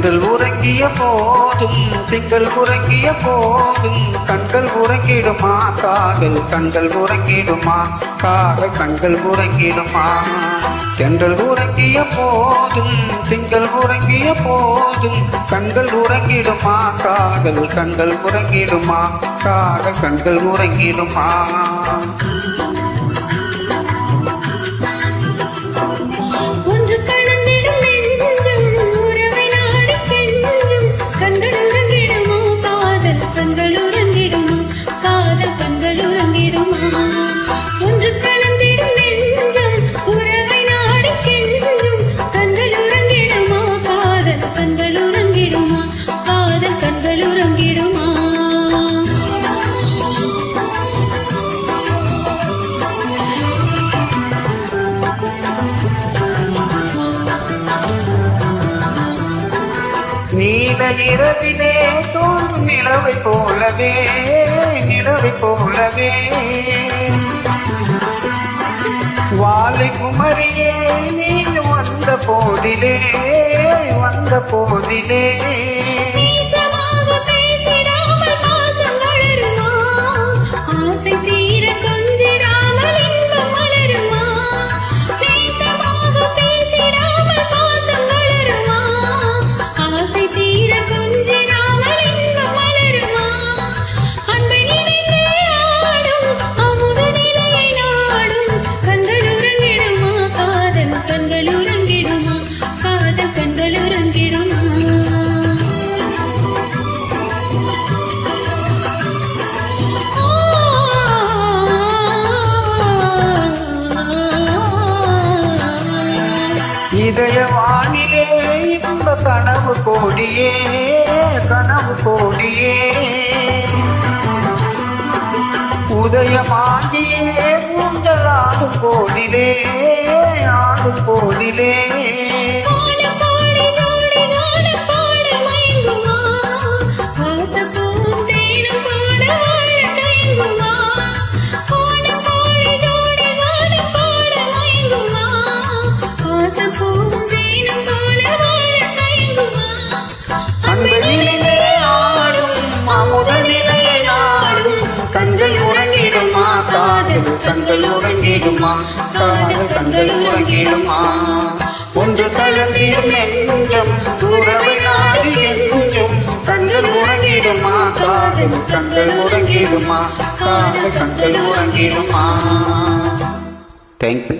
தென்றல் உறங்கிய போதும் திங்கள் உறங்கிய போதும் கண்கள் உறங்கிடுமா காதல் கண்கள் உறங்கிடுமா காதல் கண்கள் உறங்கிடுமா தென்றல் உறங்கிய போதும் திங்கள் உறங்கிய போதும் கண்கள் உறங்கிடுமா காதல் கண்கள் உறங்கிடுமா காதல் கண்கள் உறங்கிடுமா நீல இரவிலே தோன்றும் நிலவை போலவே நிலவை போலவே வாழை குமரியே நீ வந்த போதிலே வந்த போதிலே இதயவானிலே இந்த கனவு கோடியே கனவு கோடியே உதயமாகியே ஊஞ்சலாடும் கோடிலே ஆடும் கோடிலே கண்கள் உறங்கிடுமா காதல் கண்கள் உறங்கிடுமா ஒன்று கலந்திடும் நெஞ்சம் உறவை நாடி என்றும் கண்கள் உறங்கிடுமா காதல் கண்கள் உறங்கிடுமா காதல் கண்கள் உறங்கிடுமா. தேங்க்யூ.